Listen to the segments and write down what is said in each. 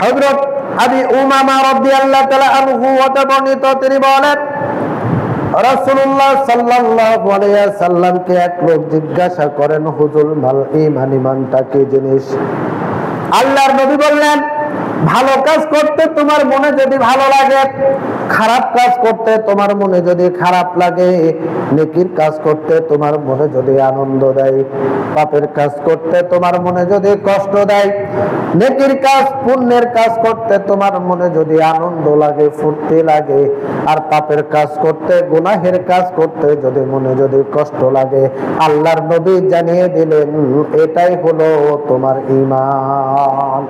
হযরত আবি উমামা রাদিয়াল্লাহু তাআলা আনহু হতে বর্ণিত, তিনি বলেন রাসূলুল্লাহ সাল্লাল্লাহু আলাইহি ওয়াসাল্লামকে এক লোক জিজ্ঞাসা করেন, হুজুর মাল ঈমান, ঈমানটা কি জিনিস? আল্লাহর নবী বললেন, ভালো কাজ করতে তোমার মনে যদি ভালো লাগে, খারাপ কাজ করতে তোমার মনে যদি খারাপ লাগে, নেকির কাজ করতে তোমার মনে যদি আনন্দ দেয়, পাপের কাজ করতে তোমার মনে যদি কষ্ট দেয়, নেকির কাজ পুণ্যের কাজ করতে তোমার মনে যদি আনন্দ লাগে, ফুর্তি লাগে, আর পাপের কাজ করতে গুনাহের কাজ করতে যদি মনে যদি কষ্ট লাগে, আল্লাহর নবী জানিয়ে দিলেন এটাই হলো তোমার ঈমান।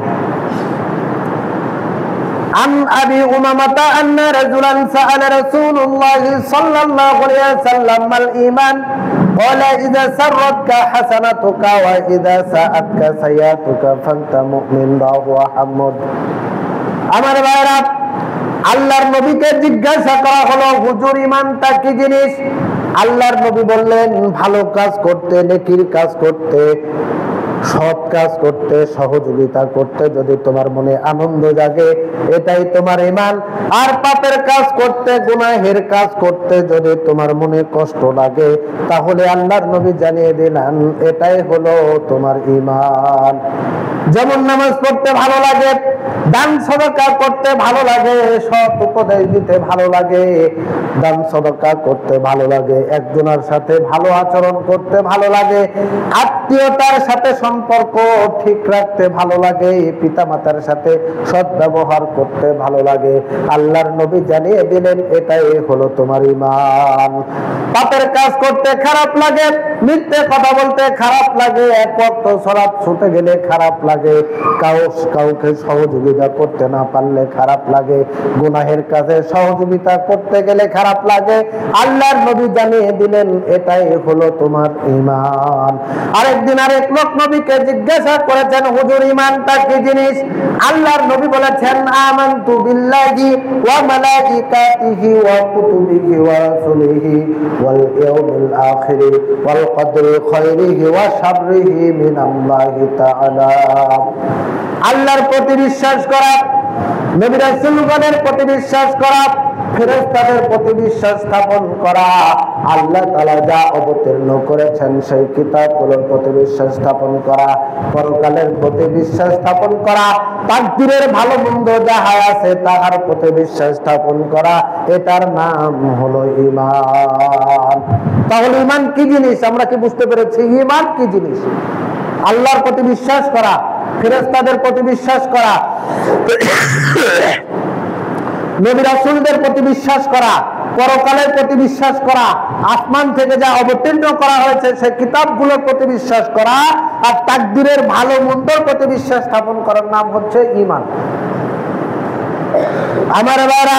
عن أبي أمامة أن رجلا سأل رسول الله صلى الله عليه وسلم ما الإيمان قال إذا سرتك حسنتك وإذا ساءتك سيئتك فأنت مؤمن رواه أحمد। আমার ভাইরা, আল্লাহর নবীকে জিজ্ঞাসা করা হলো, হুজুর ঈমানটা কি জিনিস? আল্লাহর নবী বললেন, ভালো কাজ করতে, নেকির কাজ করতে, সৎ কাজ করতে, সহযোগিতা করতে যদি তোমার মনে আনন্দ জাগে, এটাই তোমার ঈমান। আর পাপের কাজ করতে, গুনাহের কাজ করতে যদি তোমার মনে কষ্ট লাগে, তাহলে আল্লাহর নবী জানিয়ে দিলেন এটাই হলো তোমার ঈমান। যেমন নামাজ পড়তে ভালো লাগে, দান সদকা করতে ভালো লাগে, সৎ উপদেশ দিতে ভালো লাগে, দান সদকা করতে ভালো লাগে, একজনের সাথে ভালো আচরণ করতে ভালো লাগে, আত্মীয়তার সাথে সম্পর্ক ঠিক রাখতে ভালো লাগে, পিতামাতার সাথে সৎ ব্যবহার করতে ভালো লাগে, আল্লাহর নবী জানিয়ে দিলেন এটাই হলো তোমার ঈমান। পাপের কাজ করতে খারাপ লাগে, মিথ্যে কথা বলতে খারাপ লাগে, এক ওয়াক্ত সালাত ছুটে গেলে খারাপ লাগে, কাউকে সহযোগিতা করতে না পারলে খারাপ লাগে, গুনাহের কাজে সহযোগিতা করতে গেলে খারাপ লাগে, আল্লাহর নবী জানিয়ে দিলেন এটাই হলো তোমার ঈমান। আরেকদিন আরেক লোক নবীকে জিজ্ঞাসা করেছেন, হুজুর ঈমানটা কি জিনিস? আল্লাহর নবী বলেছেন, আমানতু বিল্লাহি ওয়া মালাইকাতিহি ওয়া কুতুবিহি ওয়া রাসূলিহি ওয়াল ইয়াউমিল আখির ওয়াল কদরি খায়রিহি ওয়া শাররিহি মিনাল্লাহি তাআলা। আল্লাহর প্রতি বিশ্বাস করা, নবী রাসূলগণের প্রতি বিশ্বাস করা, ফেরেশতাদের প্রতি বিশ্বাস স্থাপন করা, আল্লাহ তাআলা যা অবতীর্ণ করেছেন সেই কিতাবগুলোর প্রতি বিশ্বাস স্থাপন করা, পরকালের প্রতি বিশ্বাস স্থাপন করা, তাকদীরের ভালো মন্দ যাহা আছে তাহার প্রতি বিশ্বাস স্থাপন করা, এটার নাম হলো ঈমান। তাহলে ঈমান কি জিনিস আমরা কি বুঝতে পেরেছি? ঈমান কি জিনিস? আল্লাহর প্রতি বিশ্বাস করা, ফেরেশতাদের প্রতি বিশ্বাস করা, নবী রাসূলদের প্রতি বিশ্বাস করা, পরকালের প্রতি বিশ্বাস করা, আসমান থেকে যা অবতীর্ণ করা হয়েছে সেই কিতাবগুলোর প্রতি বিশ্বাস করা, আর তাকদীরের ভালো মন্দর প্রতি বিশ্বাস স্থাপন করার নাম হচ্ছে ঈমান। আমার ভাইরা,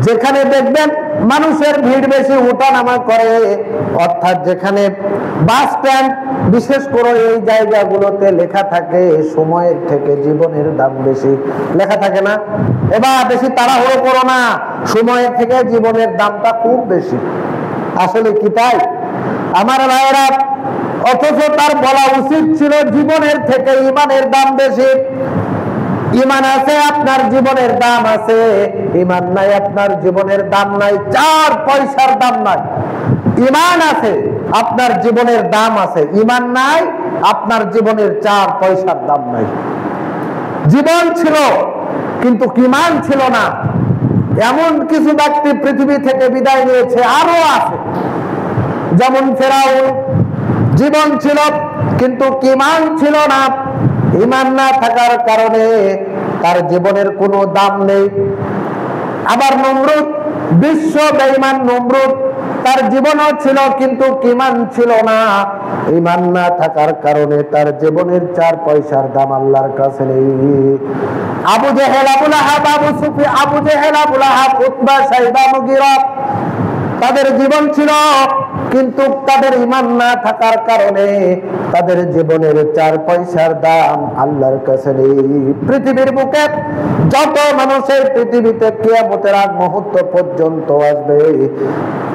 যেখানে দেখবেন মানুষের ভিড় বেশি, ওঠানামা করে, অর্থাৎ যেখানে বাস স্ট্যান্ড, বিশেষ করে এই জায়গাগুলোতে লেখা থাকে সময়ের থেকে জীবনের দাম বেশি, লেখা থাকে না? এবার বেশি তাড়াহুড়ো করো না, সময়ের থেকে জীবনের দামটা খুব বেশি। আসলে কি তাই আমার ভাইয়েরা? অথচ তার বলা উচিত ছিল জীবনের থেকে ঈমানের দাম বেশি। ঈমান আছে আপনার জীবনের দাম আছে, ঈমান নাই আপনার জীবনের দাম নাই, 4 পয়সার দাম নাই। ঈমান আছে আপনার জীবনের দাম আছে, ঈমান নাই আপনার জীবনের 4 পয়সার দাম নাই। জীবন ছিল কিন্তু ঈমান ছিল না, এমন কিছু ব্যক্তি পৃথিবী থেকে বিদায় নিয়েছে, আরো আছে। যেমন ফেরাউন, জীবন ছিল কিন্তু ঈমান ছিল না, ঈমান না থাকার কারণে তার জীবনের কোনো দাম নেই। আবার নমরুদ, বিশ্ব বেঈমান নমরুদ, তার জীবনও ছিল কিন্তু ঈমান ছিল না, ঈমান না থাকার কারণে তার জীবনের 4 পয়সার দাম আল্লাহর কাছে নেই। আবু জেহেল, আবু লাহাব, আবু সুফিয়ান, আবু জেহেল, আবু লাহাব, উতবা, শাইবা, মুগীরা, তাদের জীবন ছিল কিন্তু তাদের ঈমান না থাকার কারণে তাদের জীবনের 4 পয়সার দাম আল্লাহর কাছে নেই। পৃথিবীর বুকে যত মানুষের পৃথিবীতে কিয়ামতের আগ মুহূর্ত পর্যন্ত আসবে,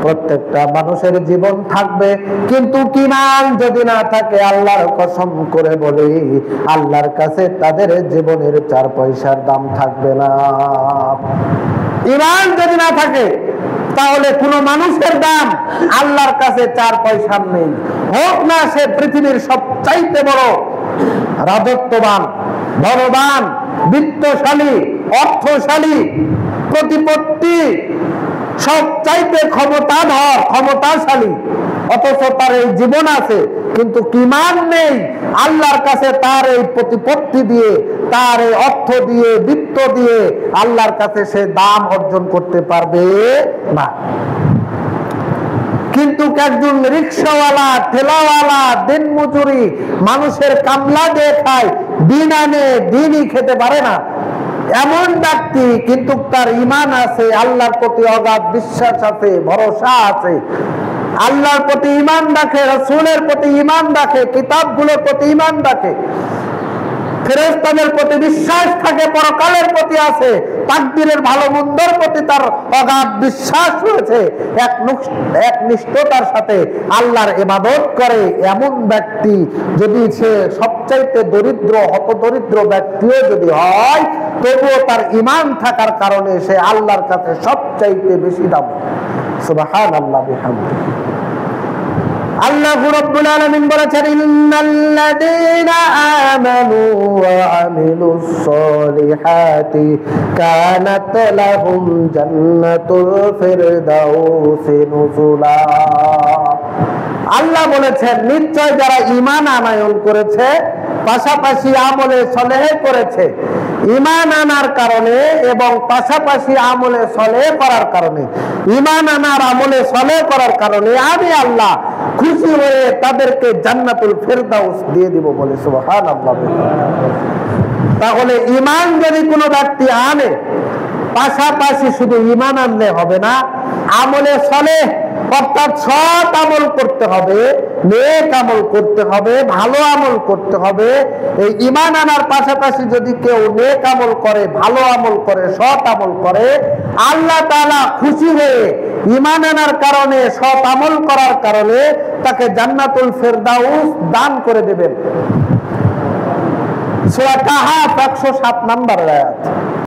প্রত্যেকটা মানুষের জীবন থাকবে, কিন্তু ঈমান যদি না থাকে, আল্লাহর কসম করে বলি, আল্লাহর কাছে তাদের জীবনের 4 পয়সার দাম থাকবে না। ঈমান যদি না থাকে তাহলে কোন মানুষের দাম আল্লাহর কাছে 4 পয়সা নেই, হোক না সে পৃথিবীর সবচাইতে বড় রাজত্ববান, ধনবান, বিত্তশালী, অর্থশালী, প্রতিপত্তি, সবচাইতে ক্ষমতাধর, ক্ষমতাশালী, অথচ তার এই জীবন আছে কিন্তু ঈমান নেই। আল্লাহর কাছে তার এই প্রতিপত্তি দিয়ে, তার এই অর্থ দিয়ে, বিত্ত দিয়ে আল্লাহর কাছে সে দাম অর্জন করতে পারবে না। কিন্তু একজন রিকশাওয়ালা, ঠেলাওয়ালা, দিনমজুরি, মানুষের কামলা দিয়ে খায়, দিন আনে দিনই খেতে পারে না, এমন ব্যক্তি কিন্তু তার ঈমান আছে, আল্লাহর প্রতি অগাধ বিশ্বাস আছে, ভরসা আছে, আল্লাহর প্রতি ঈমান রাখে, রাসূলের প্রতি ঈমান রাখে, কিতাবগুলোর প্রতি ঈমান রাখে, ফেরেশতাদের প্রতি বিশ্বাস থাকে, পরকালের প্রতি আছে, তাকদীরের ভালো মন্দের প্রতি তার অগাধ বিশ্বাস রয়েছে, একনিষ্ঠতার সাথে আল্লাহর ইবাদত করে, এমন ব্যক্তি যদি সে সবচাইতে দরিদ্র, হতদরিদ্র ব্যক্তিও যদি হয়, তবুও তার ঈমান থাকার কারণে সে আল্লাহর কাছে সবচাইতে বেশি দাম। সুবহানাল্লাহ বিহামদিহি। আল্লাহ রাব্বুল আলামিন বলেছেন, ইন্নাল্লাযীনা আমানু ওয়া আমিলুস সলিহাতি কানাত লাহুম জান্নাতুল ফিরদাউসি নুজুলা। আল্লাহ বলেছেন, নিশ্চয় যারা ঈমান আনয়ন করেছে, পাশাপাশি আমলে সলেহ করেছে, ঈমান আনার কারণে এবং পাশাপাশি আমলে সলেহ করার কারণে, ঈমান আনার আমলে সলেহ করার কারণে আমি আল্লাহ খুশি হয়ে তাদেরকে জান্নাতুল ফেরদাউস দিয়ে দিব বলে সুবহানাল্লাহ। তাহলে ঈমান যদি কোনো ব্যক্তি আনে, পাশাপাশি শুধু ঈমান আনলে হবে না, আমলে সলেহ অর্থাৎ সৎ আমল করতে হবে, নেক আমল করতে হবে, ভালো আমল করতে হবে। এই ঈমান আনার পাশাপাশি যদি কেউ নেক আমল করে, ভালো আমল করে, সৎ আমল করে, আল্লাহ তাআলা খুশি হয়ে ঈমান আনার কারণে, সৎ আমল করার কারণে তাকে জান্নাতুল ফেরদাউস দান করে দেবেন। সূরা কাহাফ 107 নম্বর আয়াত।